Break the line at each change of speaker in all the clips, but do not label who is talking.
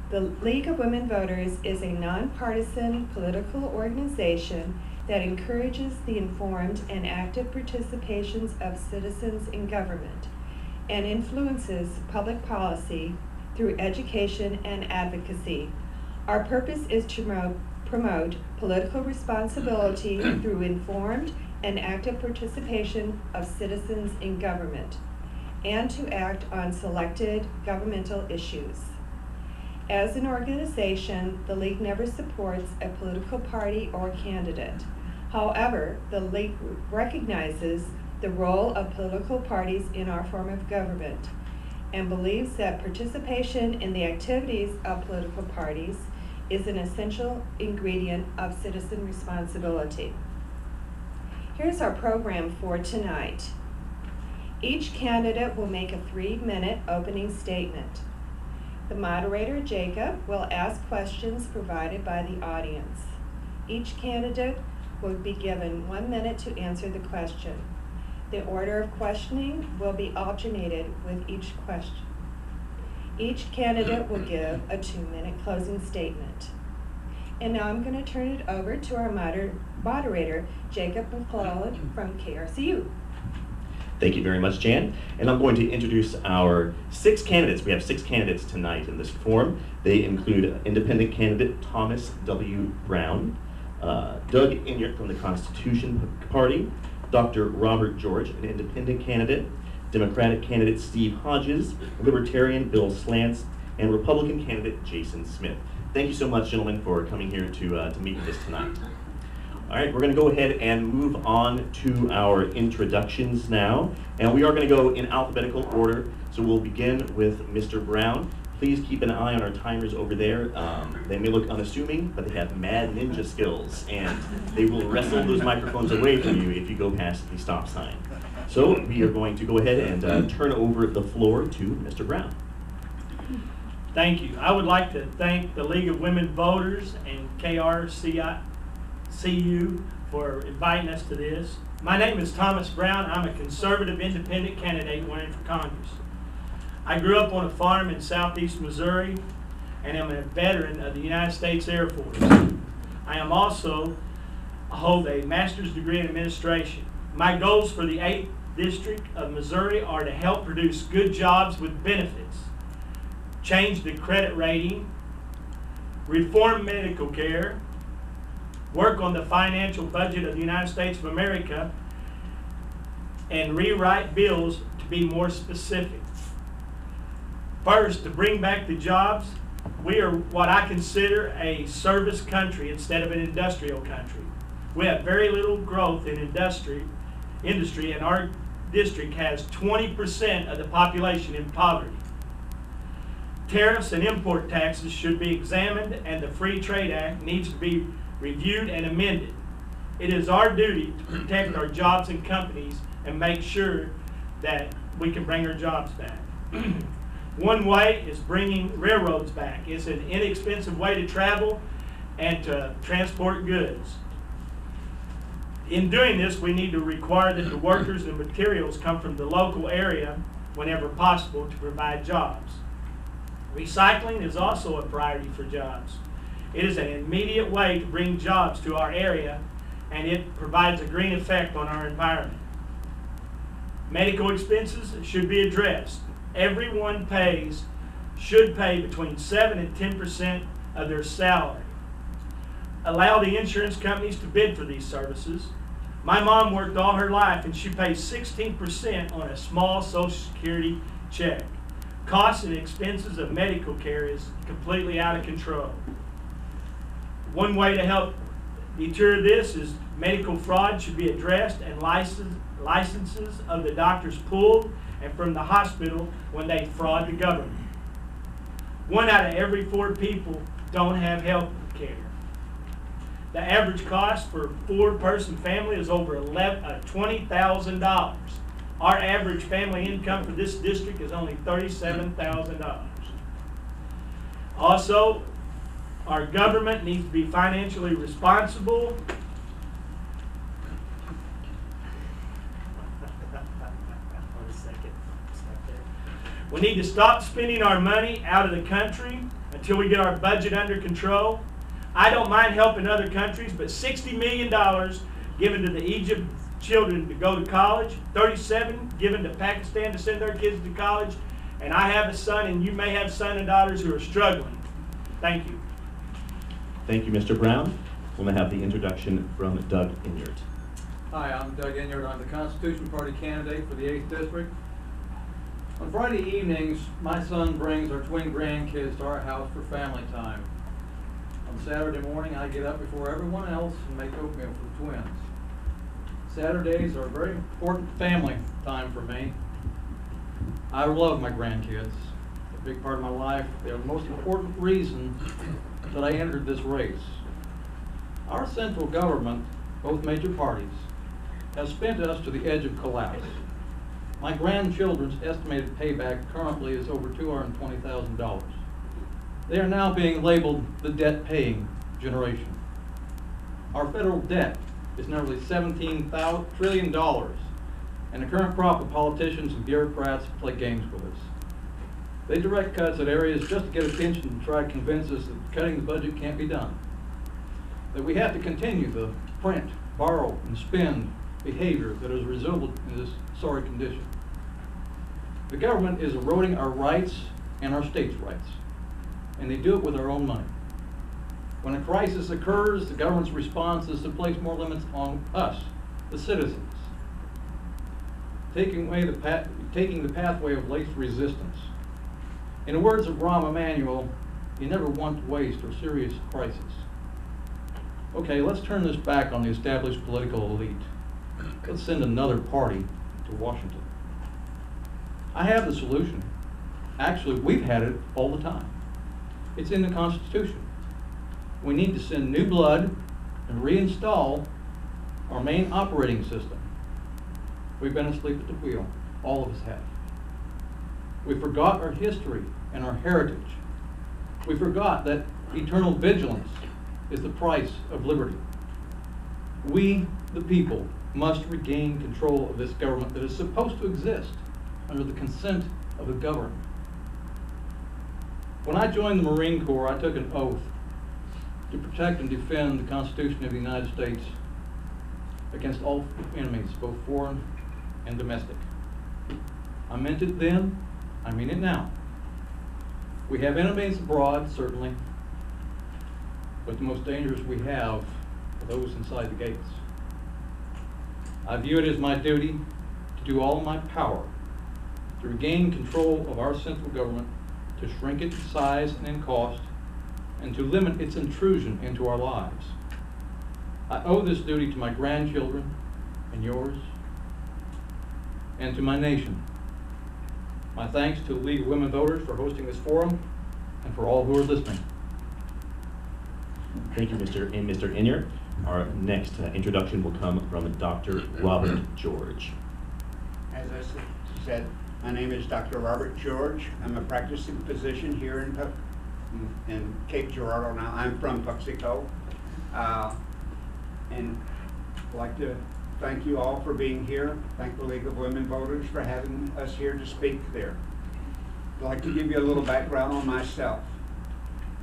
The League of Women Voters is a nonpartisan political organization that encourages the informed and active participations of citizens in government and influences public policy through education and advocacy. Our purpose is to promote political responsibility through informed and active participation of citizens in government, and to act on selected governmental issues. As an organization, the League never supports a political party or candidate. However, the League recognizes the role of political parties in our form of government and believes that participation in the activities of political parties is an essential ingredient of citizen responsibility. Here's our program for tonight. Each candidate will make a 3-minute opening statement. The moderator, Jacob, will ask questions provided by the audience. Each candidate will be given 1 minute to answer the question. The order of questioning will be alternated with each question. Each candidate will give a 2-minute closing statement. And now I'm going to turn it over to our moderator, Jacob McClellan from KRCU.
Thank you very much, Jan. And I'm going to introduce our 6 candidates. We have 6 candidates tonight in this forum. They include independent candidate Thomas W. Brown, Doug Inyart from the Constitution Party, Dr. Robert George, an independent candidate, Democratic candidate Steve Hajus, Libertarian Bill Slants, and Republican candidate Jason Smith. Thank you so much, gentlemen, for coming here to meet with us tonight. All right, we're going to go ahead and move on to our introductions now. And we are going to go in alphabetical order. So we'll begin with Mr. Brown. Please keep an eye on our timers over there. They may look unassuming, but they have mad ninja skills. And they will wrestle those microphones away from you if you go past the stop sign. So we are going to go ahead and turn over the floor to Mr. Brown.
Thank you. I would like to thank the League of Women Voters and KRCU for inviting us to this. My name is Thomas Brown. I'm a conservative independent candidate running for Congress. I grew up on a farm in southeast Missouri and am a veteran of the United States Air Force. I am also hold a master's degree in administration. My goals for the 8th District of Missouri are to help produce good jobs with benefits, change the credit rating, reform medical care, work on the financial budget of the United States of America, and rewrite bills to be more specific. First, to bring back the jobs, we are what I consider a service country instead of an industrial country. We have very little growth in industry, and our district has 20% of the population in poverty. Tariffs and import taxes should be examined, and the Free Trade Act needs to be reviewed and amended. It is our duty to protect our jobs and companies and make sure that we can bring our jobs back. One way is bringing railroads back. It's an inexpensive way to travel and to transport goods. In doing this, we need to require that the workers and materials come from the local area whenever possible to provide jobs. Recycling is also a priority for jobs. It is an immediate way to bring jobs to our area, and it provides a green effect on our environment. Medical expenses should be addressed. Everyone should pay between 7 and 10% of their salary. Allow the insurance companies to bid for these services. My mom worked all her life, and she pays 16% on a small Social Security check. Costs and expenses of medical care is completely out of control. One way to help deter this is medical fraud should be addressed and licenses of the doctors pulled and from the hospital when they fraud the government. 1 out of every 4 people don't have health care. The average cost for a 4-person family is over $20,000. Our average family income for this district is only $37,000. Also, our government needs to be financially responsible. We need to stop spending our money out of the country until we get our budget under control. I don't mind helping other countries, but $60 million given to the Egypt children to go to college, 37 given to Pakistan to send their kids to college, and I have a son, and you may have sons and daughters who are struggling. Thank you.
Thank you, Mr. Brown. We'll now have the introduction from Doug Inyard.
Hi, I'm Doug Inyard. I'm the Constitution Party candidate for the 8th District. On Friday evenings, my son brings our twin grandkids to our house for family time. On Saturday morning, I get up before everyone else and make oatmeal for the twins. Saturdays are a very important family time for me. I love my grandkids. They're a big part of my life. They're the most important reason that I entered this race. Our central government, both major parties, has spent us to the edge of collapse. My grandchildren's estimated payback currently is over $220,000. They are now being labeled the debt-paying generation. Our federal debt is nearly $17 trillion, and the current crop of politicians and bureaucrats play games with us. They direct cuts at areas just to get attention and try to convince us that cutting the budget can't be done. That we have to continue the print, borrow, and spend behavior that has resulted in this sorry condition. The government is eroding our rights and our states' rights, and they do it with our own money. When a crisis occurs, the government's response is to place more limits on us, the citizens, taking the pathway of least resistance. In the words of Rahm Emanuel, you never want to waste a serious crisis. Okay, let's turn this back on the established political elite. Let's send another party to Washington. I have the solution. Actually, we've had it all the time. It's in the Constitution. We need to send new blood and reinstall our main operating system. We've been asleep at the wheel. All of us have. We forgot our history and our heritage. We forgot that eternal vigilance is the price of liberty. We, the people, must regain control of this government that is supposed to exist under the consent of the governed. When I joined the Marine Corps, I took an oath to protect and defend the Constitution of the United States against all enemies, both foreign and domestic. I meant it then, I mean it now. We have enemies abroad, certainly, but the most dangerous we have are those inside the gates. I view it as my duty to do all in my power to regain control of our central government, to shrink it in size and in cost, and to limit its intrusion into our lives. I owe this duty to my grandchildren and yours, and to my nation. My thanks to the League of Women Voters for hosting this forum, and for all who are listening.
Thank you, Mr. Inyard. Our next introduction will come from Dr. Robert George.
As I said, my name is Dr. Robert George. I'm a practicing physician here in Cape Girardeau now. I'm from Puxico. And I'd like to thank you all for being here. Thank the League of Women Voters for having us here to speak there. I'd like to give you a little background on myself.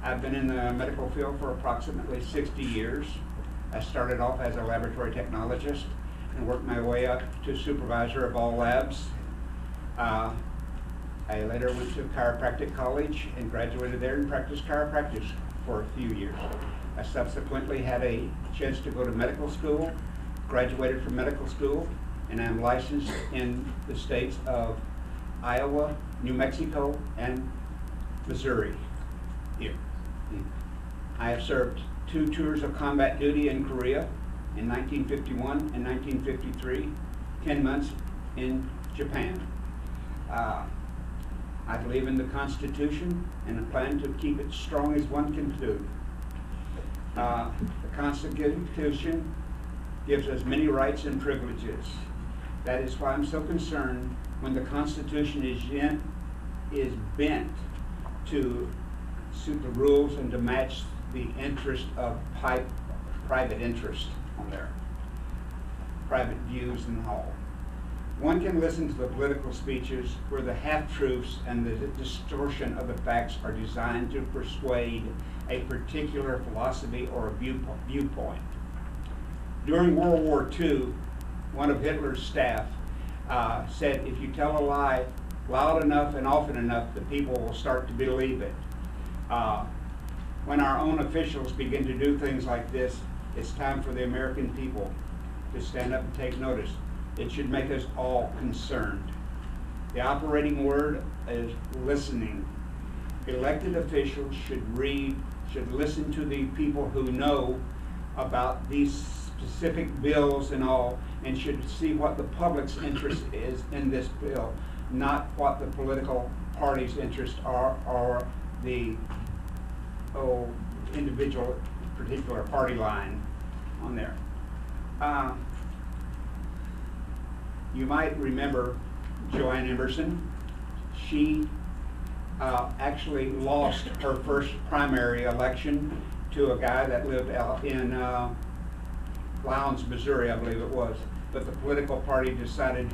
I've been in the medical field for approximately 60 years. I started off as a laboratory technologist and worked my way up to supervisor of all labs. I later went to chiropractic college and graduated there and practiced chiropractic for a few years. I subsequently had a chance to go to medical school, graduated from medical school, and I'm licensed in the states of Iowa, New Mexico, and Missouri here. I have served 2 tours of combat duty in Korea in 1951 and 1953, 10 months in Japan. I believe in the Constitution and I plan to keep it strong as one can do. The Constitution gives us many rights and privileges. That is why I'm so concerned when the Constitution is bent to suit the rules and to match the interest of private interest on there, private views and all. One can listen to the political speeches where the half-truths and the distortion of the facts are designed to persuade a particular philosophy or a viewpoint. During World War II, one of Hitler's staff said, if you tell a lie loud enough and often enough, the people will start to believe it. When our own officials begin to do things like this, it's time for the American people to stand up and take notice. It should make us all concerned. The operating word is listening. Elected officials should listen to the people who know about these specific bills and all, and should see what the public's interest is in this bill, not what the political party's interests are or the individual particular party line on there. You might remember Joanne Emerson. She actually lost her first primary election to a guy that lived out in Lowndes, Missouri, I believe it was. But the political party decided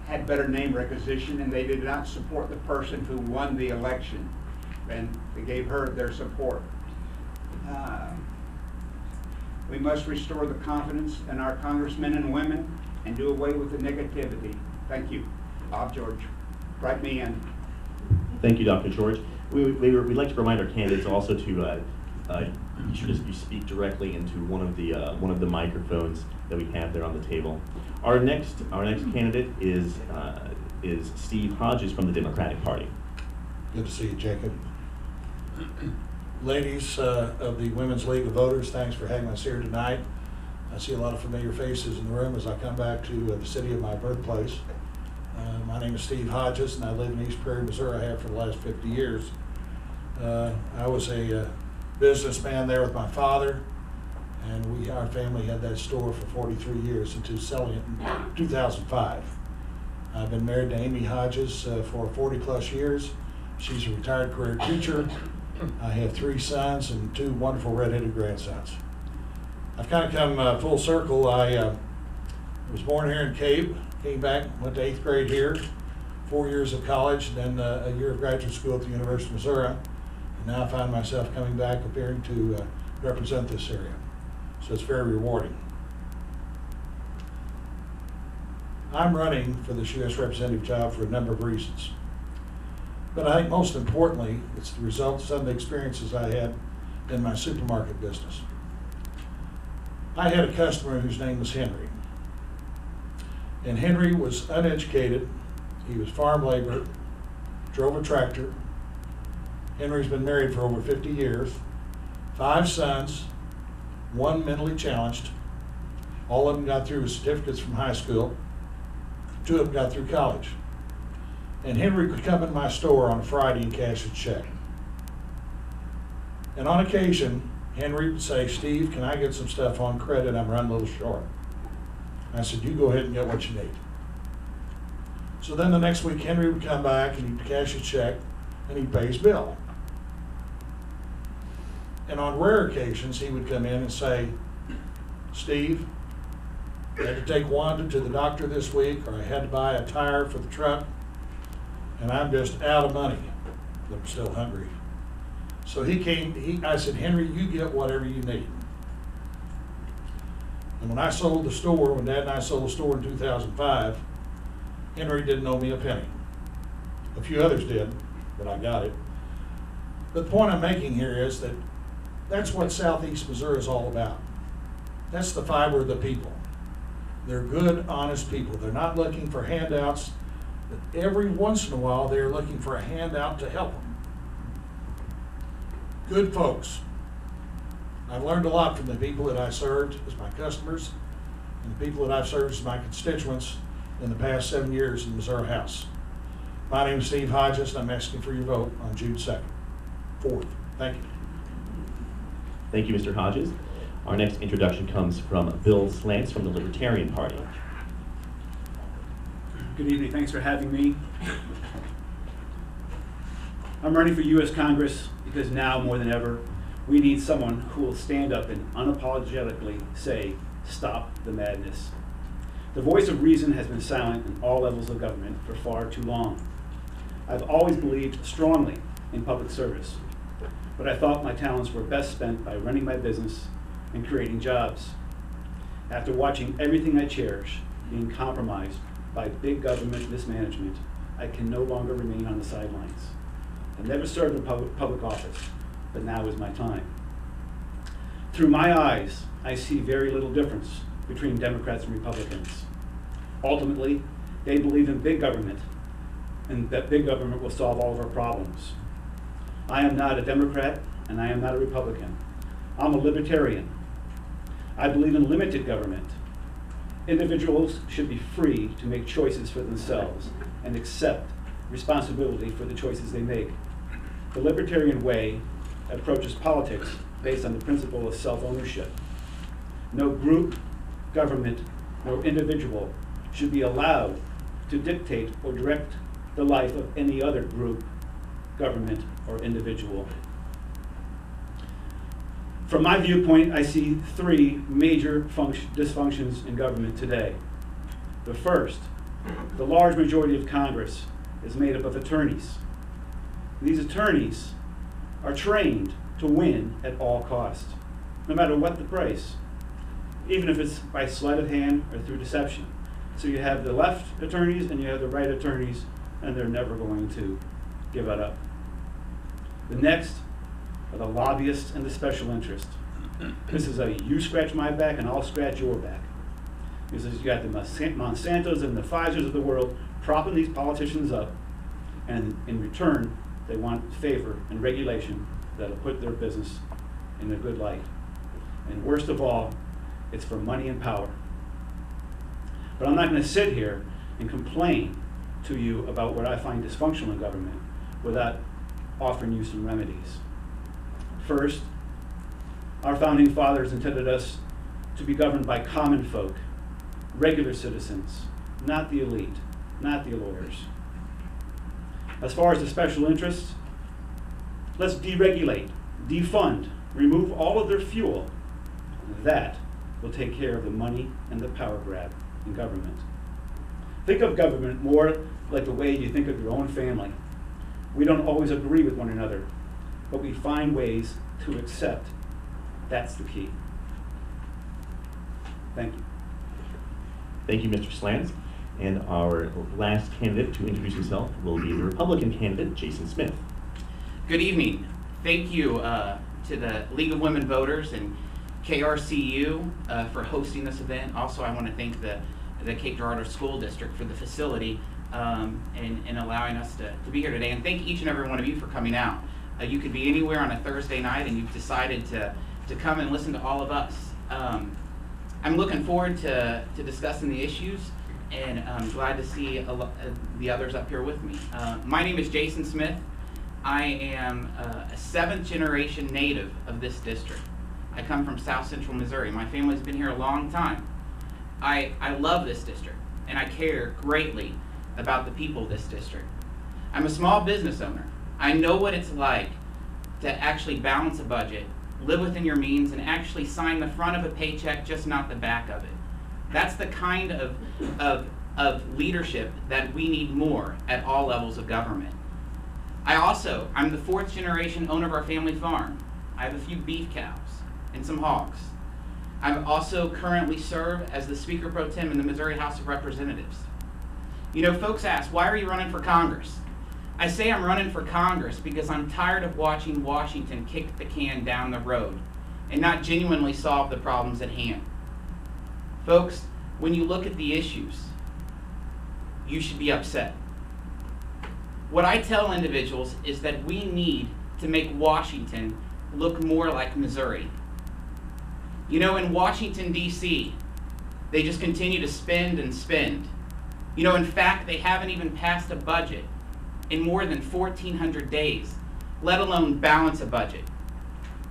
had better name recognition, and they did not support the person who won the election. And they gave her their support. We must restore the confidence in our congressmen and women and do away with the negativity. Thank you. Bob George. Write me in.
Thank you, Dr. George. We'd like to remind our candidates also to you speak directly into one of the microphones that we have there on the table. Our next candidate is Steve Hajus from the Democratic Party.
Good to see you, Jacob. Ladies of the Women's League of Voters, thanks for having us here tonight. I see a lot of familiar faces in the room as I come back to the city of my birthplace. My name is Steve Hajus, and I live in East Prairie, Missouri. I have for the last 50 years. I was a businessman there with my father, and our family had that store for 43 years until selling it in 2005. I've been married to Amy Hajus for 40 plus years. She's a retired career teacher. I have 3 sons and 2 wonderful redheaded grandsons. I've kind of come full circle. I was born here in Cape, came back, went to 8th grade here, 4 years of college, then a year of graduate school at the University of Missouri. And now I find myself coming back appearing to represent this area. So it's very rewarding. I'm running for this U.S. representative job for a number of reasons. But I think most importantly, it's the result of some of the experiences I had in my supermarket business. I had a customer whose name was Henry. And Henry was uneducated. He was farm labor, drove a tractor. Henry's been married for over 50 years, 5 sons, 1 mentally challenged. All of them got through with certificates from high school. 2 of them got through college. And Henry could come in my store on a Friday and cash a check. And on occasion, Henry would say, "Steve, can I get some stuff on credit? I'm running a little short." I said, "You go ahead and get what you need." So then the next week, Henry would come back and he'd cash a check and he'd pay his bill. And on rare occasions, he would come in and say, "Steve, I had to take Wanda to the doctor this week, or I had to buy a tire for the truck, and I'm just out of money, but I'm still hungry." So I said, "Henry, you get whatever you need." And when I sold the store, when Dad and I sold the store in 2005, Henry didn't owe me a penny. A few others did, but I got it. But the point I'm making here is that that's what Southeast Missouri is all about. That's the fiber of the people. They're good, honest people. They're not looking for handouts, but every once in a while they're looking for a handout to help them. Good folks. I've learned a lot from the people that I served as my customers and the people that I've served as my constituents in the past 7 years in the Missouri House. My name is Steve Hajus, and I'm asking for your vote on June 2nd. 4th. Thank you.
Thank you, Mr. Hajus. Our next introduction comes from Bill Slants from the Libertarian Party.
Good evening. Thanks for having me. I'm running for U.S. Congress because now more than ever, we need someone who will stand up and unapologetically say, "Stop the madness." The voice of reason has been silent in all levels of government for far too long. I've always believed strongly in public service, but I thought my talents were best spent by running my business and creating jobs. After watching everything I cherish being compromised by big government mismanagement, I can no longer remain on the sidelines. I never served in public office, but now is my time. Through my eyes, I see very little difference between Democrats and Republicans. Ultimately, they believe in big government, and that big government will solve all of our problems. I am not a Democrat, and I am not a Republican. I'm a libertarian. I believe in limited government. Individuals should be free to make choices for themselves and accept responsibility for the choices they make. The libertarian way approaches politics based on the principle of self-ownership. No group, government, nor individual should be allowed to dictate or direct the life of any other group, government, or individual. From my viewpoint, I see three major dysfunctions in government today. The first, the large majority of Congress is made up of attorneys. These attorneys are trained to win at all costs, no matter what the price, even if it's by sleight of hand or through deception. So you have the left attorneys and you have the right attorneys, and they're never going to give it up. The next are the lobbyists and the special interest. This is a you scratch my back and I'll scratch your back. This is, you got the Monsantos and the Pfizers of the world propping these politicians up, and in return, they want favor and regulation that'll put their business in a good light. And worst of all, it's for money and power. But I'm not going to sit here and complain to you about what I find dysfunctional in government without offering you some remedies. First, our founding fathers intended us to be governed by common folk, regular citizens, not the elite, not the lawyers. As far as the special interests, let's deregulate, defund, remove all of their fuel. That will take care of the money and the power grab in government. Think of government more like the way you think of your own family. We don't always agree with one another, but we find ways to accept. That's the key. Thank you.
Thank you, Mr. Slans. And our last candidate to introduce himself will be the Republican candidate, Jason Smith.
Good evening. Thank you to the League of Women Voters and KRCU for hosting this event. Also, I want to thank the Cape Girardeau School District for the facility and allowing us to be here today. And thank each and every one of you for coming out. You could be anywhere on a Thursday night and you've decided to come and listen to all of us. I'm looking forward to discussing the issues, and I'm glad to see the others up here with me. My name is Jason Smith. I am a 7th generation native of this district. I come from South Central Missouri. My family's been here a long time. I love this district, and I care greatly about the people of this district. I'm a small business owner. I know what it's like to actually balance a budget, live within your means, and actually sign the front of a paycheck, just not the back of it. That's the kind of leadership that we need more at all levels of government. I'm the 4th generation owner of our family farm. I have a few beef cows and some hogs. I also currently serve as the Speaker Pro Tem in the Missouri House of Representatives. You know, folks ask, why are you running for Congress? I say I'm running for Congress because I'm tired of watching Washington kick the can down the road and not genuinely solve the problems at hand. Folks, when you look at the issues, you should be upset. What I tell individuals is that we need to make Washington look more like Missouri. You know, in Washington, D.C., they just continue to spend and spend. You know, in fact, they haven't even passed a budget in more than 1,400 days, let alone balance a budget.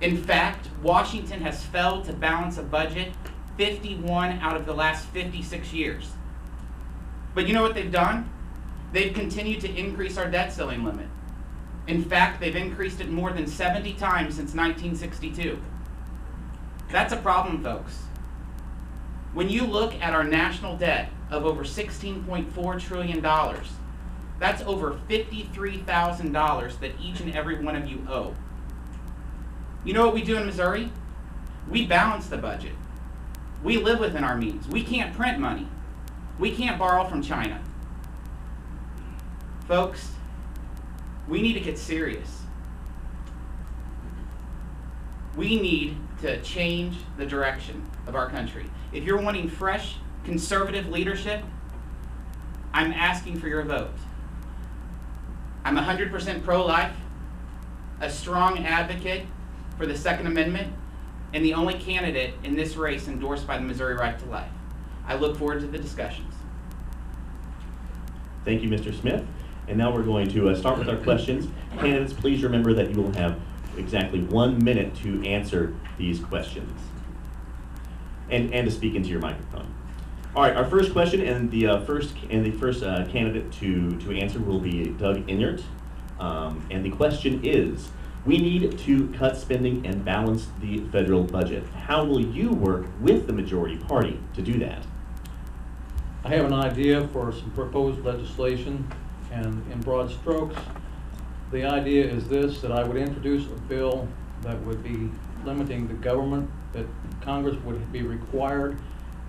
In fact, Washington has failed to balance a budget 51 out of the last 56 years. But you know what they've done? They've continued to increase our debt ceiling limit. In fact, they've increased it more than 70 times since 1962. That's a problem, folks. When you look at our national debt of over $16.4 trillion, that's over $53,000 that each and every one of you owe. You know what we do in Missouri? We balance the budget. We live within our means. We can't print money. We can't borrow from China. Folks, we need to get serious. We need to change the direction of our country. If you're wanting fresh, conservative leadership, I'm asking for your vote. I'm 100% pro-life, a strong advocate for the Second Amendment, and the only candidate in this race endorsed by the Missouri Right to Life. I look forward to the discussions.
Thank you, Mr. Smith. And now we're going to start with our questions. Candidates, please remember that you will have exactly 1 minute to answer these questions and to speak into your microphone. All right, our first question and the first candidate to answer will be Doug Inyart. And the question is, we need to cut spending and balance the federal budget. How will you work with the majority party to do that?
I have an idea for some proposed legislation, and in broad strokes, the idea is this, that I would introduce a bill that would be limiting the government, that Congress would be required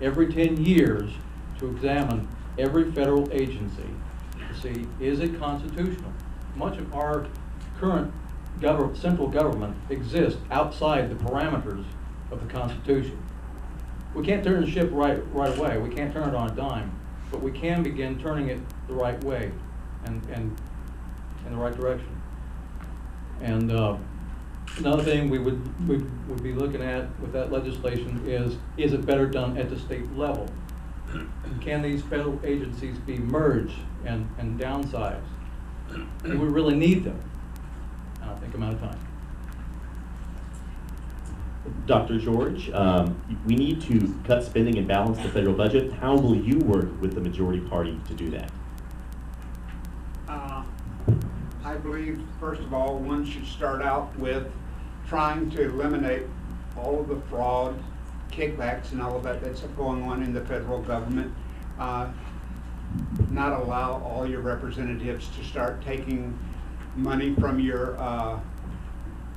every 10 years to examine every federal agency to see, is it constitutional? Much of our current central government exists outside the parameters of the Constitution. We can't turn the ship right away. We can't turn it on a dime, but we can begin turning it the right way and in the right direction. And another thing we would be looking at with that legislation is it better done at the state level? Can these federal agencies be merged and downsized? Do we really need them? And I think I'm out of time.
Dr. George, we need to cut spending and balance the federal budget. How will you work with the majority party to do that?
I believe, first of all, one should start out with trying to eliminate all of the fraud, kickbacks, and all of that that's going on in the federal government. Not allow all your representatives to start taking money from your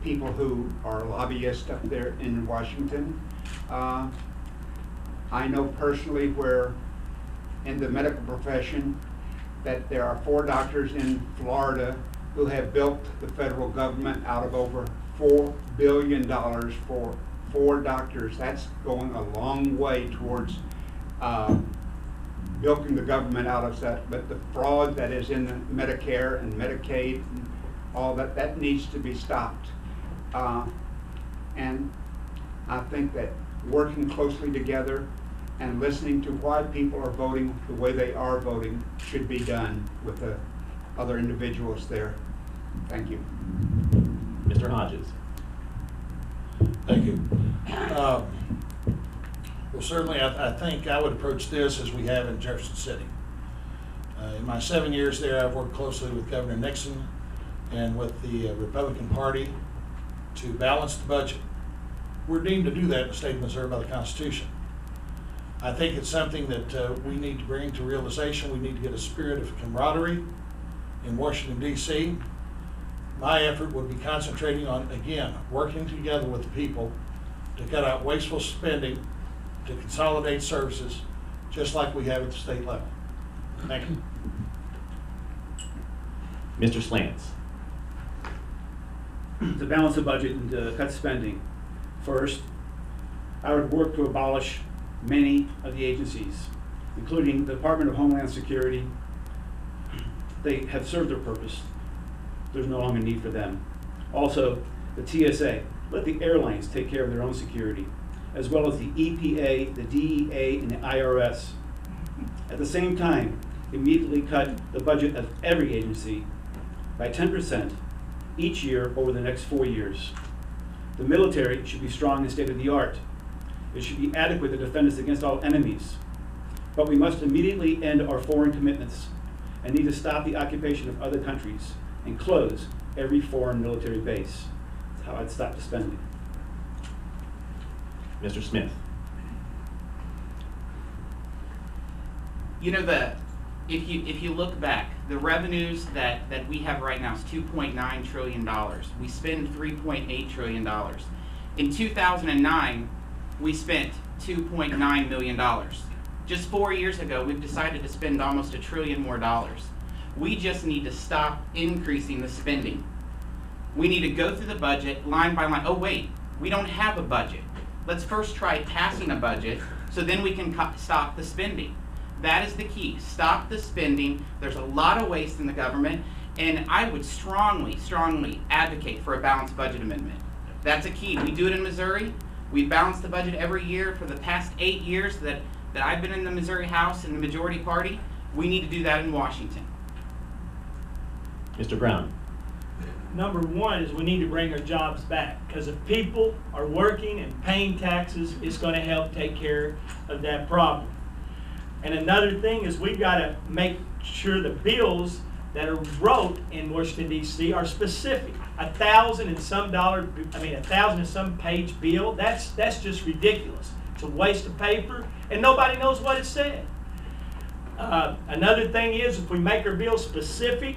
people who are lobbyists up there in Washington. I know personally where in the medical profession that there are 4 doctors in Florida who have built the federal government out of over $4 billion for 4 doctors. That's going a long way towards bilking the government out of that. But the fraud that is in the Medicare and Medicaid and all that, that needs to be stopped. And I think that working closely together and listening to why people are voting the way they are voting should be done with the other individuals there. Thank you.
Mr. Hodges.
Thank you. Well, certainly I think I would approach this as we have in Jefferson City. In my 7 years there, I've worked closely with Governor Nixon and with the Republican Party to balance the budget. We're deemed to do that in the state of Missouri by the Constitution. I think it's something that we need to bring to realization. We need to get a spirit of camaraderie in Washington, D.C. My effort would be concentrating on, again, working together with the people to cut out wasteful spending, to consolidate services, just like we have at the state level. Thank you.
Mr. Slants.
To balance the budget and to cut spending, first, I would work to abolish many of the agencies, including the Department of Homeland Security. They have served their purpose. There's no longer need for them. Also, the TSA. Let the airlines take care of their own security, as well as the EPA, the DEA, and the IRS. At the same time, immediately cut the budget of every agency by 10% each year over the next 4 years. The military should be strong and state-of-the-art. It should be adequate to defend us against all enemies. But we must immediately end our foreign commitments and need to stop the occupation of other countries and close every foreign military base. That's how I'd stop the spending.
Mr. Smith.
You know, if you look back, the revenues that we have right now is $2.9 trillion. We spend $3.8 trillion. In 2009, we spent $2.9 million. Just 4 years ago, we've decided to spend almost $1 trillion more. We just need to stop increasing the spending. We need to go through the budget line by line. Oh wait, we don't have a budget. Let's first try passing a budget so then we can stop the spending. That is the key. Stop the spending. There's a lot of waste in the government, and I would strongly, strongly advocate for a balanced budget amendment. That's a key. We do it in Missouri. We balance the budget every year for the past 8 years that I've been in the Missouri House in the majority party. We need to do that in Washington.
Mr. Brown.
Number one is we need to bring our jobs back, because if people are working and paying taxes, it's going to help take care of that problem. And another thing is we've got to make sure the bills that are wrote in Washington, D.C. are specific. $1,000 and some $1,000 and some page bill, that's just ridiculous. It's a waste of paper, and nobody knows what it said. Another thing is if we make our bills specific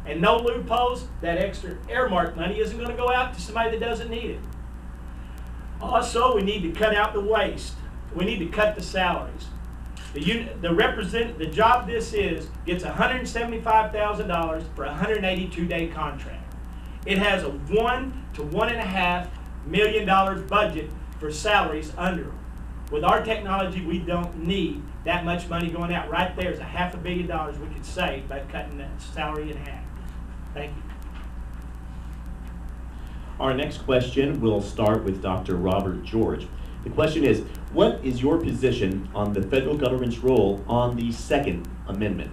and no loopholes, that extra earmark money isn't going to go out to somebody that doesn't need it. Also, we need to cut out the waste. We need to cut the salaries. The job this is gets $175,000 for a 182-day contract. It has a $1 to $1.5 million budget for salaries under them. With our technology, we don't need that much money going out. Right there is $500 million we could save by cutting that salary in half. Thank you.
Our next question will start with Dr. Robert George. The question is, what is your position on the federal government's role on the Second Amendment?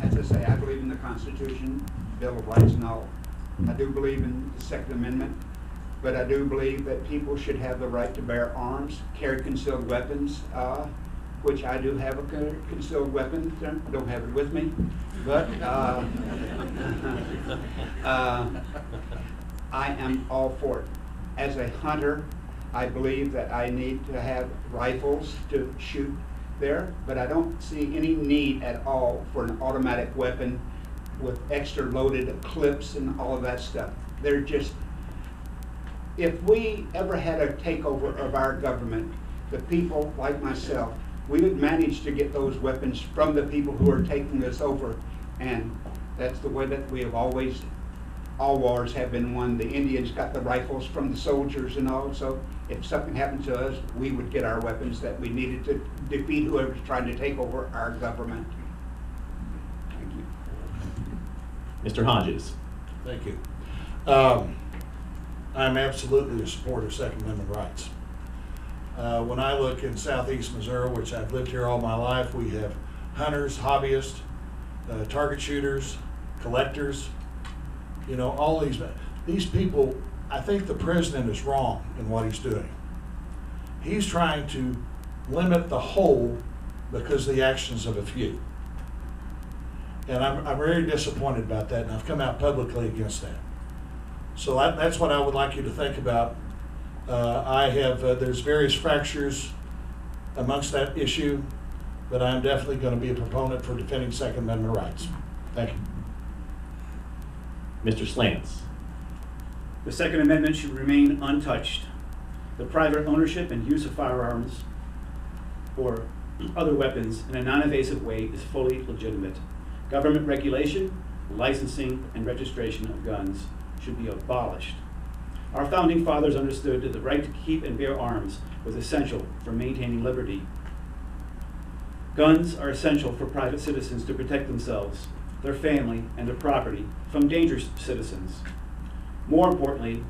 As I say, I believe in the Constitution, Bill of Rights and all. I do believe in the Second Amendment, but I do believe that people should have the right to bear arms, carry concealed weapons, which I do have a concealed weapon. Don't have it with me, but I am all for it. As a hunter, I believe that I need to have rifles to shoot there, but I don't see any need at all for an automatic weapon with extra loaded clips and all of that stuff. They're just, if we ever had a takeover of our government, the people like myself, we would manage to get those weapons from the people who are taking us over, and that's the way that we have always, all wars have been won. The Indians got the rifles from the soldiers and all, so if something happened to us, we would get our weapons that we needed to defeat whoever's trying to take over our government. Thank you.
Mr. Hodges.
Thank you. I'm absolutely a supporter of Second Amendment rights. When I look in southeast Missouri, which I've lived here all my life, we have hunters, hobbyists, target shooters, collectors, you know, all these people. I think the president is wrong in what he's doing. He's trying to limit the whole because of the actions of a few. And I'm very disappointed about that, and I've come out publicly against that. So that's what I would like you to think about. There's various fractures amongst that issue, but I'm definitely going to be a proponent for defending Second Amendment rights. Thank you.
Mr. Slants.
The Second Amendment should remain untouched. The private ownership and use of firearms or other weapons in a non-invasive way is fully legitimate. Government regulation, licensing, and registration of guns should be abolished. Our founding fathers understood that the right to keep and bear arms was essential for maintaining liberty. Guns are essential for private citizens to protect themselves, their family, and their property from dangerous citizens. More importantly,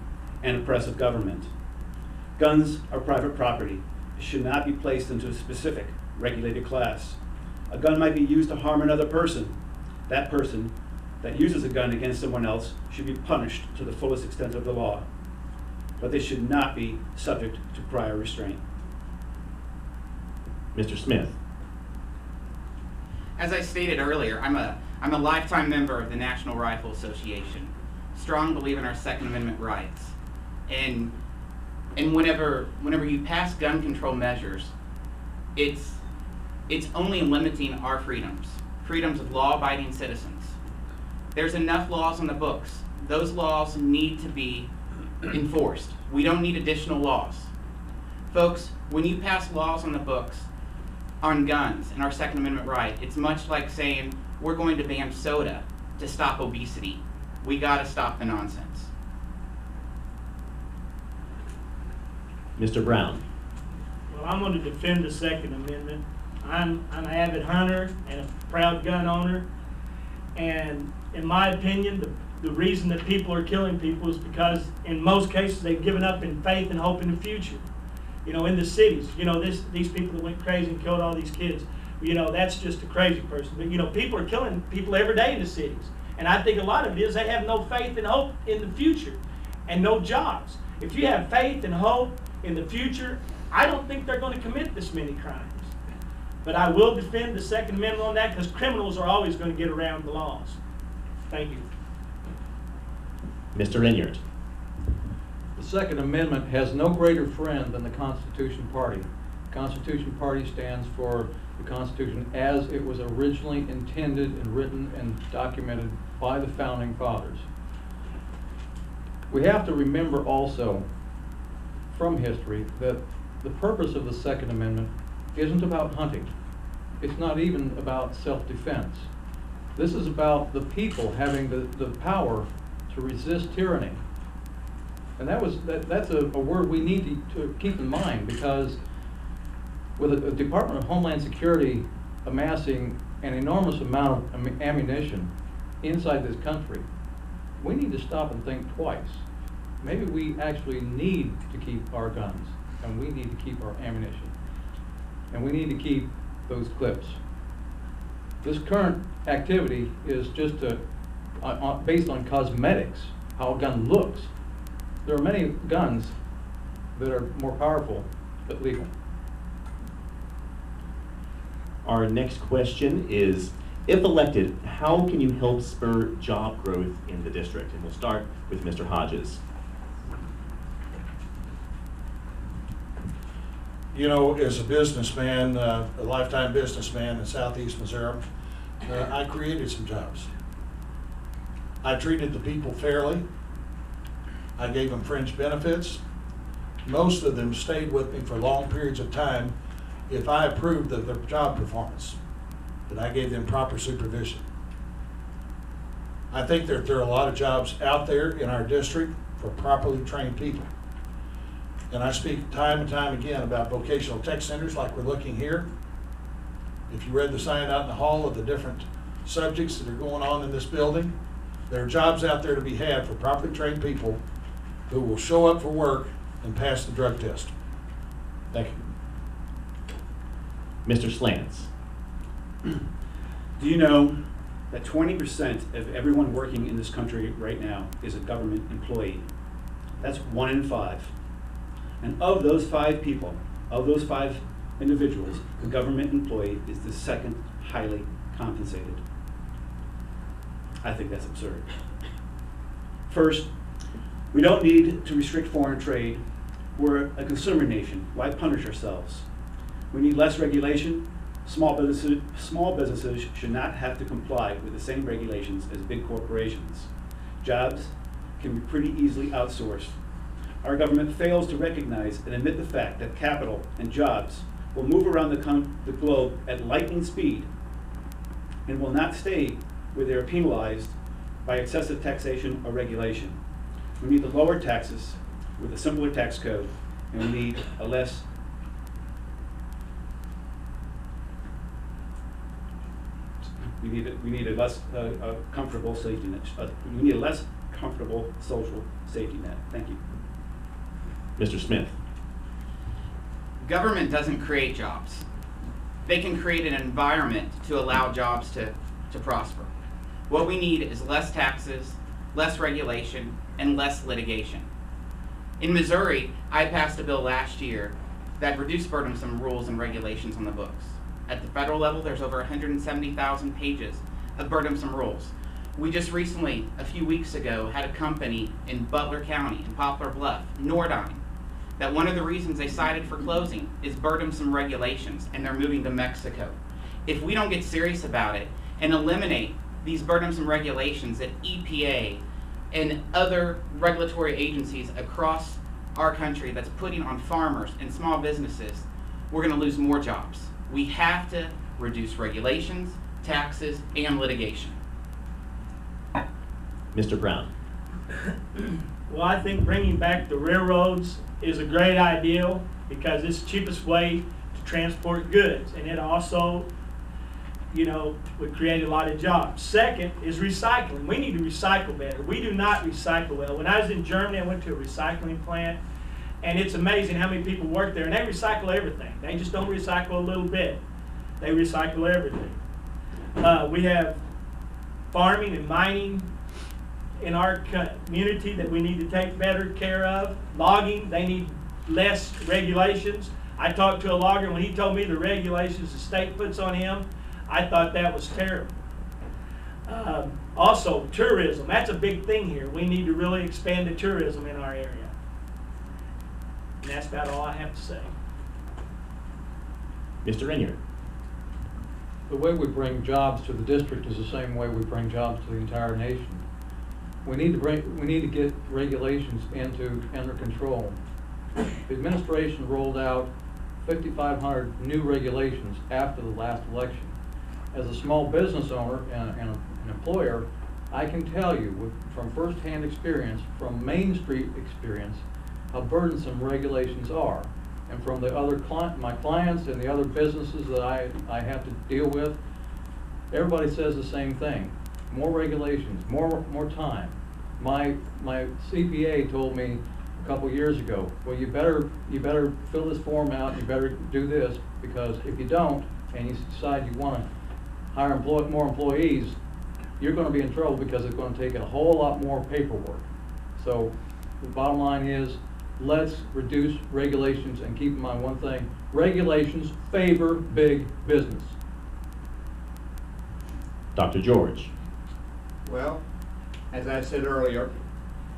an oppressive government. Guns are private property. It should not be placed into a specific regulated class. A gun might be used to harm another person. That person that uses a gun against someone else should be punished to the fullest extent of the law. But they should not be subject to prior restraint.
Mr. Smith.
As I stated earlier, I'm a lifetime member of the National Rifle Association. Strong believer in our Second Amendment rights. And whenever you pass gun control measures, it's it's only limiting our freedoms, freedoms of law-abiding citizens. There's enough laws on the books. Those laws need to be enforced. We don't need additional laws. Folks, when you pass laws on the books on guns and our Second Amendment right, it's much like saying we're going to ban soda to stop obesity. We gotta stop the nonsense.
Mr. Brown.
Well, I'm going to defend the Second Amendment. I'm an avid hunter and a proud gun owner, and in my opinion, the reason that people are killing people is because in most cases they've given up in faith and hope in the future. You know, in the cities, you know, these people that went crazy and killed all these kids, you know, that's just a crazy person. But, you know, people are killing people every day in the cities. And I think a lot of it is they have no faith and hope in the future and no jobs. If you have faith and hope in the future, I don't think they're going to commit this many crimes. But I will defend the Second Amendment on that because criminals are always going to get around the laws. Thank you.
Mr. Inyard.
The Second Amendment has no greater friend than the Constitution Party. The Constitution Party stands for the Constitution as it was originally intended and written and documented by the Founding Fathers. We have to remember also from history that the purpose of the Second Amendment isn't about hunting. It's not even about self-defense. This is about the people having the power to resist tyranny. And that's a word we need to keep in mind, because with a Department of Homeland Security amassing an enormous amount of ammunition inside this country, we need to stop and think twice. Maybe we actually need to keep our guns, and we need to keep our ammunition, and we need to keep those clips. This current activity is just based on cosmetics, how a gun looks. There are many guns that are more powerful but legal.
Our next question is, if elected, how can you help spur job growth in the district? And we'll start with Mr. Hajus.
You know, as a businessman, a lifetime businessman in southeast Missouri, I created some jobs. I treated the people fairly. I gave them fringe benefits. Most of them stayed with me for long periods of time if I approved of their job performance, that I gave them proper supervision. I think that there are a lot of jobs out there in our district for properly trained people. And I speak time and time again about vocational tech centers like we're looking here. If you read the sign out in the hall of the different subjects that are going on in this building, there are jobs out there to be had for properly trained people who will show up for work and pass the drug test. Thank you.
Mr. Slants.
Do you know that 20% of everyone working in this country right now is a government employee? That's 1 in 5. And of those 5 people, of those 5 individuals, the government employee is the second highly compensated. I think that's absurd. First, we don't need to restrict foreign trade. We're a consumer nation. Why punish ourselves? We need less regulation. Small businesses should not have to comply with the same regulations as big corporations. Jobs can be pretty easily outsourced. Our government fails to recognize and admit the fact that capital and jobs will move around the globe at lightning speed and will not stay where they are penalized by excessive taxation or regulation. We need to lower taxes with a simpler tax code, and we need a less we need a less comfortable safety net. We need a less comfortable social safety net. Thank you.
Mr. Smith.
Government doesn't create jobs. They can create an environment to allow jobs to prosper. What we need is less taxes, less regulation, and less litigation. In Missouri, I passed a bill last year that reduced burdensome rules and regulations on the books. At the federal level, there's over 170,000 pages of burdensome rules. We just recently, a few weeks ago, had a company in Butler County, in Poplar Bluff, Nordyne, that one of the reasons they cited for closing is burdensome regulations, and they're moving to Mexico. If we don't get serious about it and eliminate these burdensome regulations that EPA and other regulatory agencies across our country that's putting on farmers and small businesses, we're going to lose more jobs. We have to reduce regulations, taxes, and litigation.
Mr. Brown.
Well, I think bringing back the railroads is a great idea because it's the cheapest way to transport goods, and it also, you know, would create a lot of jobs. Second is recycling. We need to recycle better. We do not recycle well. When I was in Germany, I went to a recycling plant, and it's amazing how many people work there, and they recycle everything. They just don't recycle a little bit. They recycle everything. We have farming and mining in our community that we need to take better care of. Logging, they need less regulations. I talked to a logger, and when he told me the regulations the state puts on him, I thought that was terrible. Also, tourism, that's a big thing here. We need to really expand the tourism in our area. And that's about all I have to say.
Mr. Renier.
The way we bring jobs to the district is the same way we bring jobs to the entire nation. We need to get regulations under control. The administration rolled out 5,500 new regulations after the last election. As a small business owner and an employer, I can tell you from firsthand experience, from Main Street experience, how burdensome regulations are. And from the other my clients and the other businesses that I have to deal with, everybody says the same thing. More regulations, more time. My CPA told me a couple years ago, well, you better fill this form out, you better do this, because if you don't, and you decide you want to hire more employees, you're going to be in trouble because it's going to take a whole lot more paperwork. So the bottom line is, let's reduce regulations, and keep in mind one thing: regulations favor big business.
Dr. George.
Well, as I said earlier,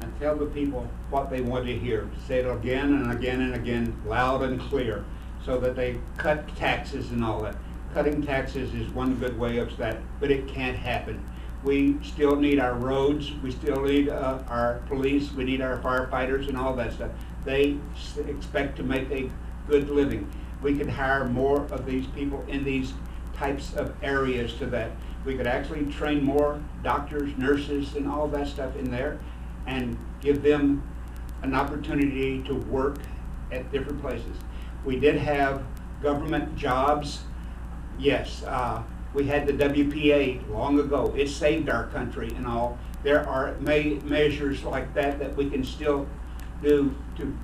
I tell the people what they want to hear. Say it again and again and again, loud and clear, so that they cut taxes and all that. Cutting taxes is one good way of that, but it can't happen. We still need our roads, we still need our police, we need our firefighters and all that stuff. They expect to make a good living. We could hire more of these people in these types of areas to that. We could actually train more doctors, nurses, and all that stuff in there, and give them an opportunity to work at different places. We did have government jobs. Yes, we had the WPA long ago. It saved our country and all. There are measures like that we can still do to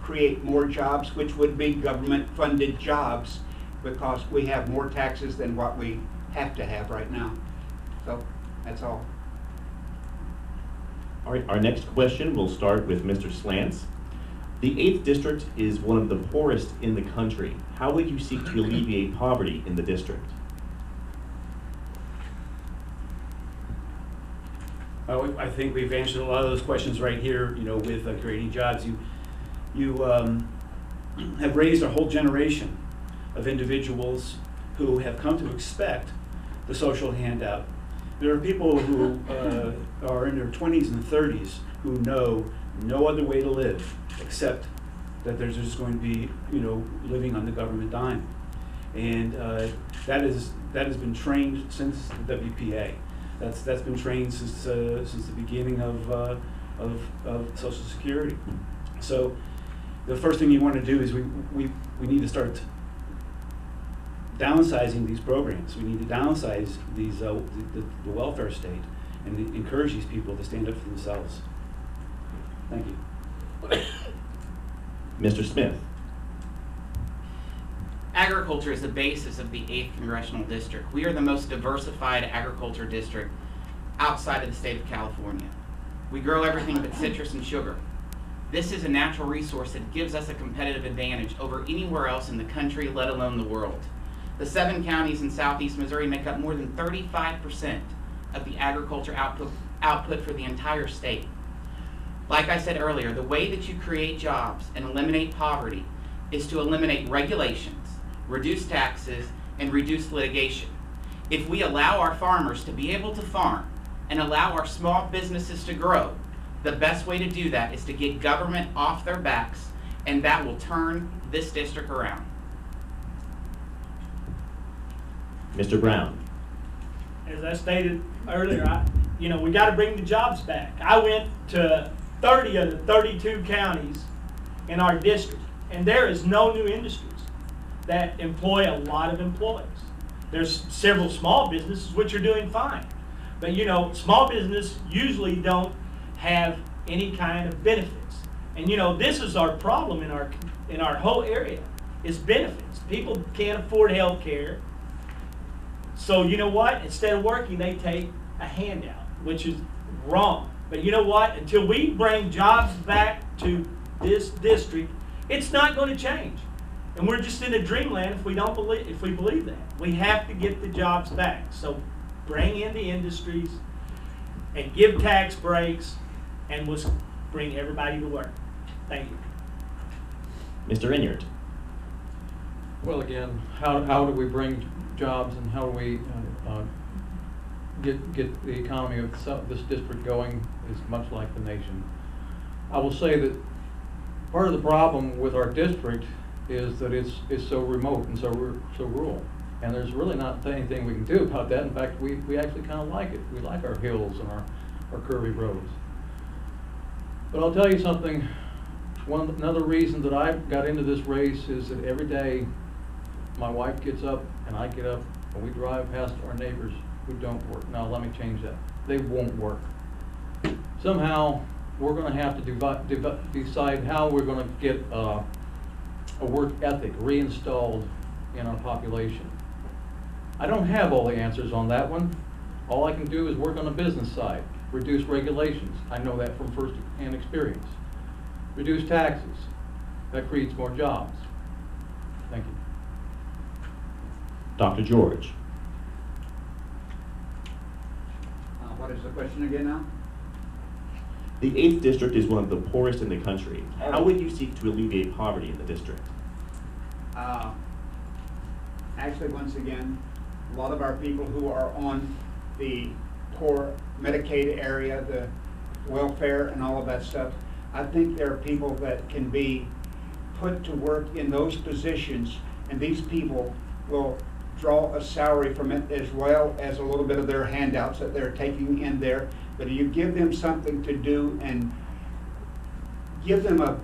create more jobs, which would be government-funded jobs, because we have more taxes than what we have to have right now. So that's all.
All right, our next question will start with Mr. Slants. The 8th district is one of the poorest in the country. How would you seek to alleviate poverty in the district?
I think we've answered a lot of those questions right here, you know, with creating jobs. You have raised a whole generation of individuals who have come to expect the social handout. There are people who are in their 20s and 30s who know no other way to live except that there's just going to be, you know, living on the government dime. And that has been trained since the WPA. That's been trained since the beginning of Social Security. So the first thing you want to do is we need to start downsizing these programs. We need to downsize these the welfare state and encourage these people to stand up for themselves. Thank you.
Mr. Smith.
Agriculture is the basis of the 8th Congressional District. We are the most diversified agriculture district outside of the state of California. We grow everything but citrus and sugar. This is a natural resource that gives us a competitive advantage over anywhere else in the country, let alone the world. The 7 counties in southeast Missouri make up more than 35% of the agriculture output for the entire state. Like I said earlier, the way that you create jobs and eliminate poverty is to eliminate regulations, reduce taxes, and reduce litigation. If we allow our farmers to be able to farm and allow our small businesses to grow, the best way to do that is to get government off their backs, and that will turn this district around.
Mr. Brown.
As I stated earlier, we got to bring the jobs back. I went to 30 of the 32 counties in our district, and there is no new industries that employ a lot of employees. There's several small businesses which are doing fine, but small business usually don't have any kind of benefits. And this is our problem in our whole area is benefits. People can't afford health care. So you know what? Instead of working, they take a handout, which is wrong. But you know what? Until we bring jobs back to this district, it's not going to change. And we're just in a dreamland if we believe that. We have to get the jobs back. So bring in the industries and give tax breaks, and we'll bring everybody to work. Thank you.
Mr. Inyard.
Well, again, how do we bring jobs, and how do we get the economy of this district going is much like the nation. I will say that part of the problem with our district is that it's so remote and so rural, and there's really not anything we can do about that. In fact, we actually kind of like it. We like our hills and our curvy roads. But I'll tell you something. Another reason that I got into this race is that every day my wife gets up and I get up and we drive past our neighbors who don't work. Now let me change that. They won't work. Somehow we're going to have to decide how we're going to get a work ethic reinstalled in our population. I don't have all the answers on that one. All I can do is work on the business side, reduce regulations. I know that from first-hand experience. Reduce taxes. That creates more jobs. Thank you.
Dr. George.
What is the question again now?
The 8th district is one of the poorest in the country. How would you seek to alleviate poverty in the district?
Actually, once again, a lot of our people who are on the poor Medicaid area, the welfare and all of that stuff, I think there are people that can be put to work in those positions, and these people will draw a salary from it as well as a little bit of their handouts that they're taking in there. But you give them something to do and give them a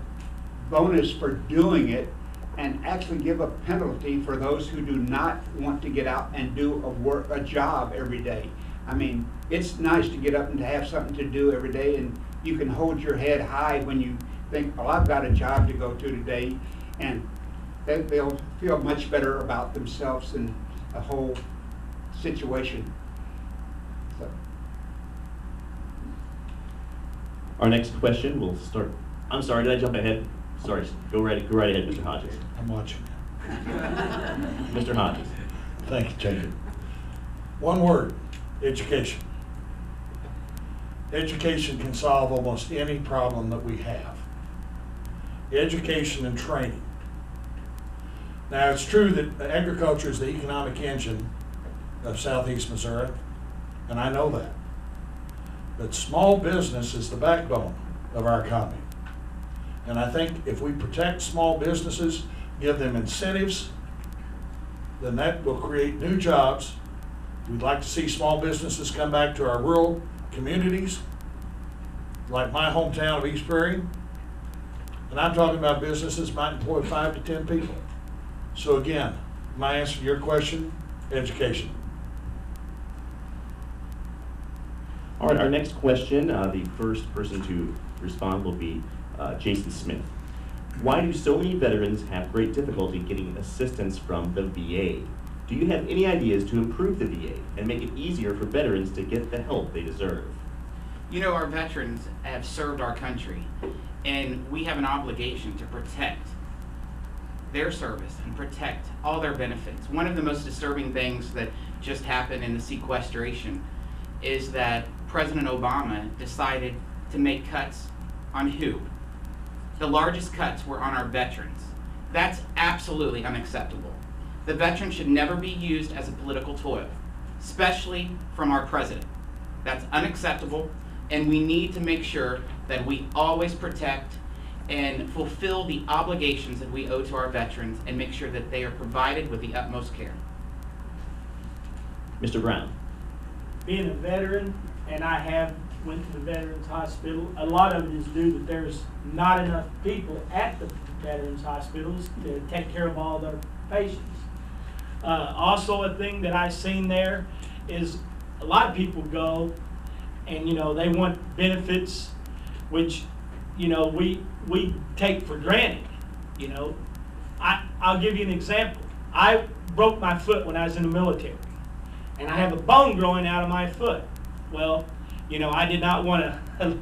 bonus for doing it, and actually give a penalty for those who do not want to get out and do a job every day. I mean, it's nice to get up and to have something to do every day, and you can hold your head high when you think, oh, I've got a job to go to today, and they'll feel much better about themselves and the whole situation. So.
Our next question will start. I'm sorry, did I jump ahead? Sorry, go right ahead, Mr. Hodges.
I'm watching you.
Mr. Hodges.
Thank you, Jacob. One word: education. Education can solve almost any problem that we have. Education and training. Now, it's true that agriculture is the economic engine of Southeast Missouri, and I know that. But small business is the backbone of our economy. And I think if we protect small businesses, give them incentives, then that will create new jobs. We'd like to see small businesses come back to our rural communities, like my hometown of East Prairie. And I'm talking about businesses might employ 5 to 10 people. So again, my answer to your question, education.
All right, our next question, the first person to respond will be Jason Smith. Why do so many veterans have great difficulty getting assistance from the VA? Do you have any ideas to improve the VA and make it easier for veterans to get the help they deserve?
You know, our veterans have served our country, and we have an obligation to protect their service and protect all their benefits. One of the most disturbing things that just happened in the sequestration is that President Obama decided to make cuts On who? The largest cuts were on our veterans. That's absolutely unacceptable. The veterans should never be used as a political tool, especially from our president. That's unacceptable, and we need to make sure that we always protect and fulfill the obligations that we owe to our veterans and make sure that they are provided with the utmost care.
Mr. Brown.
Being a veteran, and I have went to the Veterans Hospital, a lot of it is due that there's not enough people at the Veterans Hospitals to take care of all their patients. Also, a thing that I've seen there is a lot of people go and, they want benefits, which, we take for granted. I'll give you an example. I broke my foot when I was in the military, and I have a bone growing out of my foot. Well, I did not want to,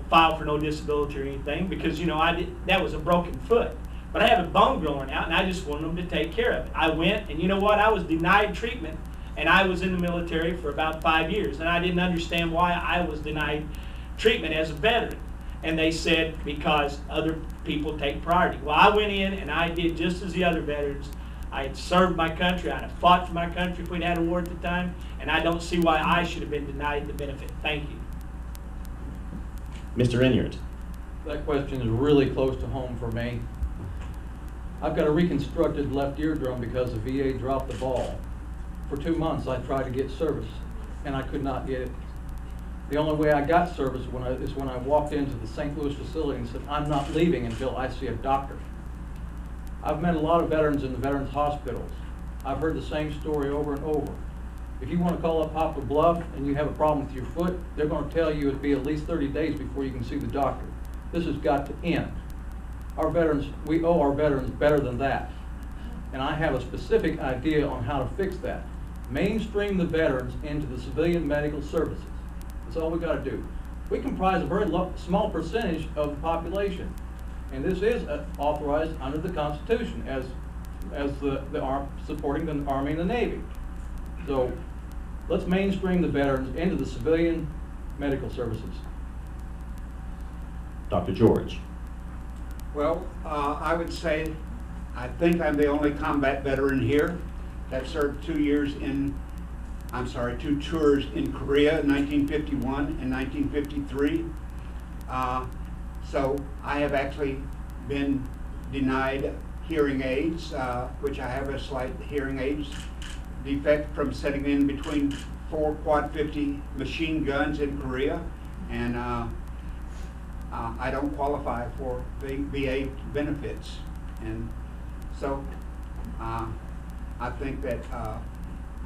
file for no disability or anything because, that was a broken foot. But I have a bone growing out, and I just wanted them to take care of it. I went, and you know what? I was denied treatment, and I was in the military for about 5 years, and I didn't understand why I was denied treatment as a veteran. And they said because other people take priority. Well, I went in, and I did just as the other veterans. I had served my country. I had fought for my country if we'd had a war at the time, and I don't see why I should have been denied the benefit. Thank you.
Mr. Inyard.
That question is really close to home for me. I've got a reconstructed left eardrum because the VA dropped the ball. For 2 months I tried to get service and I could not get it. The only way I got service is when I walked into the St. Louis facility and said, I'm not leaving until I see a doctor. I've met a lot of veterans in the veterans hospitals. I've heard the same story over and over. If you want to call up Poplar Bluff and you have a problem with your foot, they're going to tell you it'll be at least 30 days before you can see the doctor. This has got to end. Our veterans, we owe our veterans better than that. And I have a specific idea on how to fix that. Mainstream the veterans into the civilian medical services. That's all we got to do. We comprise a very small percentage of the population. And this is authorized under the Constitution as supporting the Army and the Navy. So let's mainstream the veterans into the civilian medical services.
Dr. George.
Well, I would say I think I'm the only combat veteran here that served 2 tours in Korea in 1951 and 1953. So I have actually been denied hearing aids, which I have a slight hearing aids defect from sitting in between 4 quad 50 machine guns in Korea, and I don't qualify for the VA benefits. And so I think that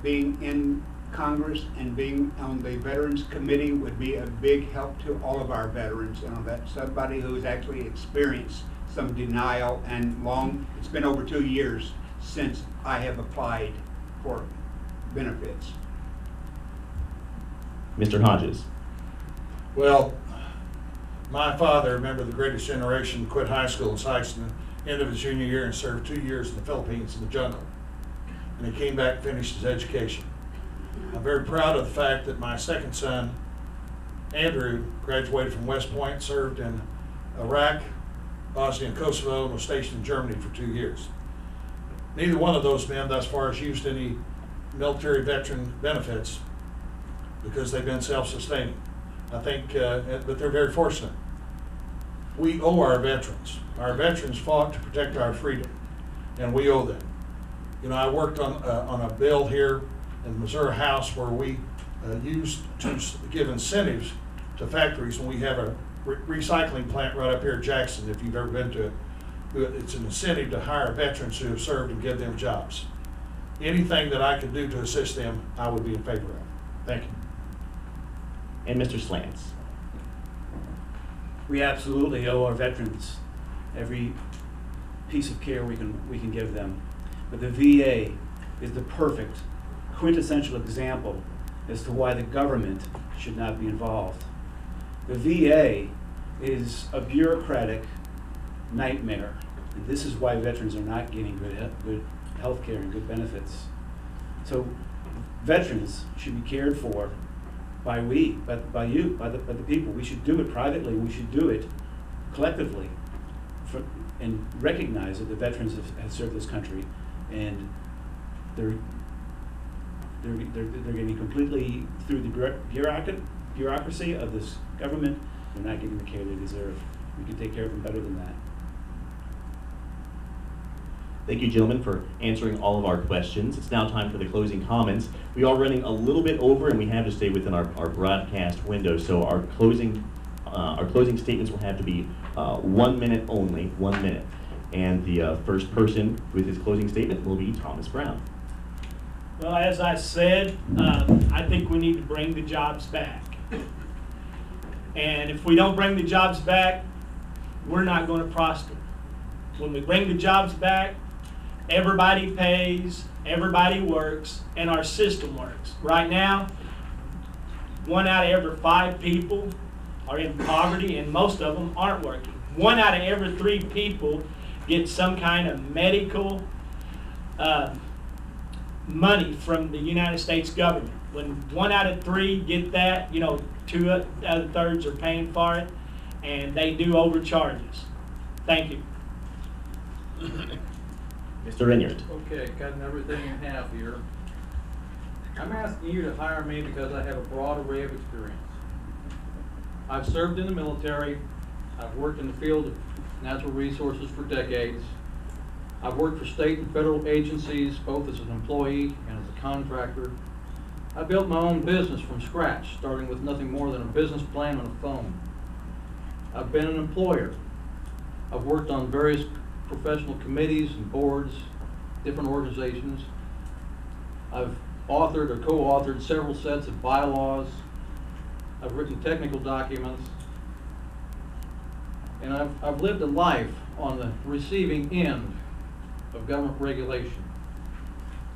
being in Congress and being on the Veterans Committee would be a big help to all of our veterans. That's somebody who's actually experienced some denial, and it's been over 2 years since I have applied for benefits.
Mr. Hodges.
Well, my father, a member of the Greatest Generation, quit high school in Sikeston, end of his junior year, and served 2 years in the Philippines in the jungle. And he came back and finished his education. I'm very proud of the fact that my second son, Andrew, graduated from West Point, served in Iraq, Bosnia and Kosovo, and was stationed in Germany for 2 years. Neither one of those men thus far has used any military veteran benefits because they've been self-sustaining. I think, but they're very fortunate. We owe our veterans. Our veterans fought to protect our freedom, and we owe them. I worked on a bill here in the Missouri House where we used to give incentives to factories when we have a recycling plant right up here at Jackson, if you've ever been to it. It's an incentive to hire veterans who have served and give them jobs. Anything that I could do to assist them, I would be in favor of. Thank you.
And Mr. Slants.
We absolutely owe our veterans every piece of care we can give them. But the VA is the perfect, quintessential example as to why the government should not be involved. The VA is a bureaucratic nightmare, and this is why veterans are not getting good health care and good benefits. So veterans should be cared for by you, by the people. We should do it privately. We should do it collectively, and recognize that the veterans have served this country, and they're getting completely through the bureaucracy of this government. They're not getting the care they deserve. We can take care of them better than that.
Thank you, gentlemen, for answering all of our questions. It's now time for the closing comments. We are running a little bit over, and we have to stay within our broadcast window. So our closing statements will have to be 1 minute only, 1 minute. And the first person with his closing statement will be Thomas Brown.
Well, as I said, I think we need to bring the jobs back. And if we don't bring the jobs back, we're not going to prosper. When we bring the jobs back, everybody pays, everybody works, and our system works. Right now, 1 out of every 5 people are in poverty, and most of them aren't working. 1 out of every 3 people get some kind of medical money from the United States government. When 1 out of 3 get that, 2 other thirds are paying for it, and they do overcharges. Thank you.
Mr. Enyart.
Okay, cutting everything in half here. I'm asking you to hire me because I have a broad array of experience. I've served in the military. I've worked in the field of natural resources for decades. I've worked for state and federal agencies, both as an employee and as a contractor. I built my own business from scratch, starting with nothing more than a business plan on a phone. I've been an employer. I've worked on various professional committees and boards, different organizations. I've authored or co-authored several sets of bylaws. I've written technical documents. And I've lived a life on the receiving end of government regulation.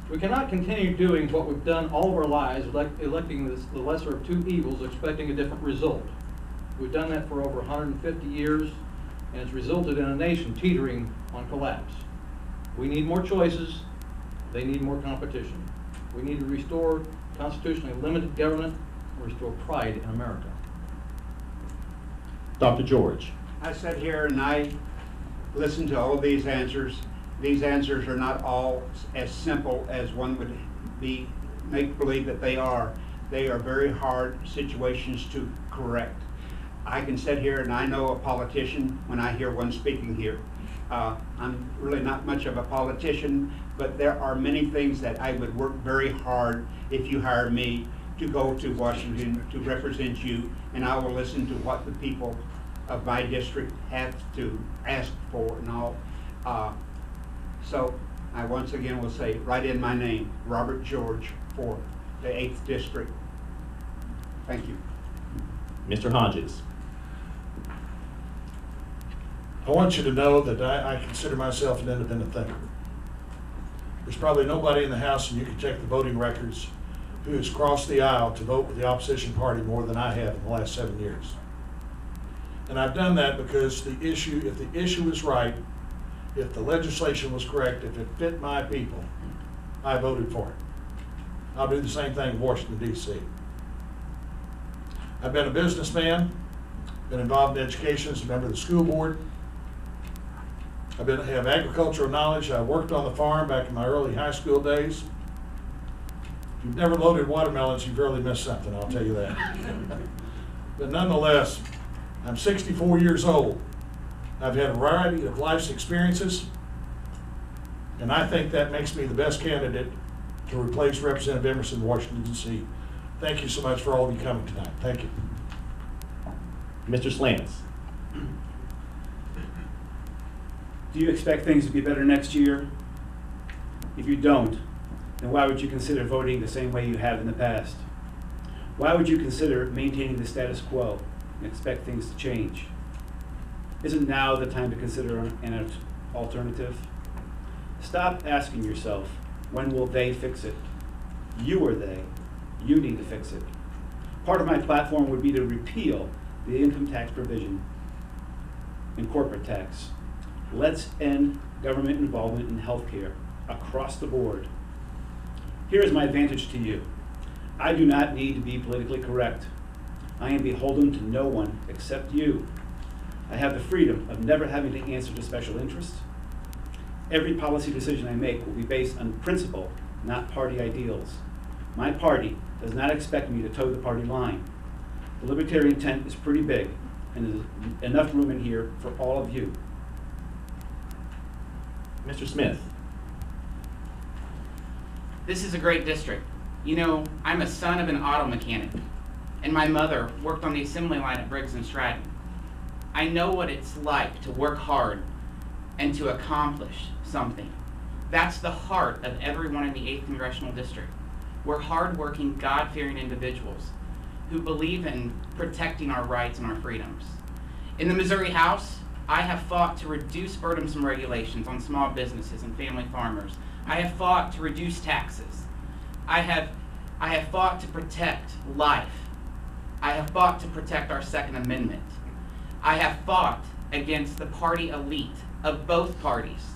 We cannot continue doing what we've done all of our lives, electing the lesser of 2 evils, expecting a different result. We've done that for over 150 years, and it's resulted in a nation teetering on collapse. We need more choices. They need more competition. We need to restore constitutionally limited government and restore pride in America.
Dr. George.
I sat here and I listened to all of these answers. These answers are not all as simple as one would make believe that they are. They are very hard situations to correct. I can sit here and I know a politician when I hear one speaking here. I'm really not much of a politician, but there are many things that I would work very hard if you hire me to go to Washington to represent you, and I will listen to what the people of my district have to ask for and all. So I once again will say, write in my name, Robert George for the 8th District. Thank you.
Mr. Hodges.
I want you to know that I consider myself an independent thinker. There's probably nobody in the House, and you can check the voting records, who has crossed the aisle to vote with the opposition party more than I have in the last 7 years. And I've done that because if the issue is right, if the legislation was correct, if it fit my people, I voted for it. I'll do the same thing in Washington, D.C. I've been a businessman, been involved in education as a member of the school board. I have agricultural knowledge. I worked on the farm back in my early high school days. If you've never loaded watermelons, you've really missed something, I'll tell you that. But nonetheless, I'm 64 years old. I've had a variety of life's experiences, and I think that makes me the best candidate to replace Representative Emerson in Washington, D.C. Thank you so much for all of you coming tonight. Thank you.
Mr. Slants.
Do you expect things to be better next year? If you don't, then why would you consider voting the same way you have in the past? Why would you consider maintaining the status quo and expect things to change? Isn't now the time to consider an alternative? Stop asking yourself, when will they fix it? You are they. You need to fix it. Part of my platform would be to repeal the income tax provision and corporate tax. Let's end government involvement in healthcare across the board. Here is my advantage to you. I do not need to be politically correct. I am beholden to no one except you. I have the freedom of never having to answer to special interests. Every policy decision I make will be based on principle, not party ideals. My party does not expect me to toe the party line. The libertarian tent is pretty big, and there's enough room in here for all of you.
Mr. Smith.
This is a great district. You know, I'm a son of an auto mechanic, and my mother worked on the assembly line at Briggs & Stratton. I know what it's like to work hard and to accomplish something. That's the heart of everyone in the 8th Congressional District. We're hardworking, God-fearing individuals who believe in protecting our rights and our freedoms. In the Missouri House, I have fought to reduce burdensome regulations on small businesses and family farmers. I have fought to reduce taxes. I have fought to protect life. I have fought to protect our Second Amendment. I have fought against the party elite of both parties.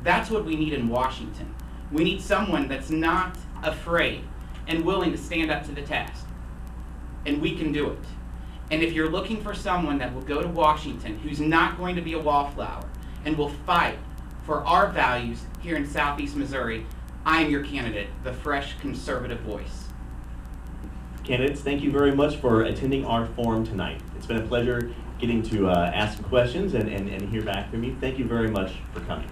That's what we need in Washington. We need someone that's not afraid and willing to stand up to the task. And we can do it. And if you're looking for someone that will go to Washington who's not going to be a wallflower and will fight for our values here in Southeast Missouri, I am your candidate, the fresh conservative voice.
Candidates, thank you very much for attending our forum tonight. It's been a pleasure getting to ask some questions and hear back from you. Thank you very much for coming.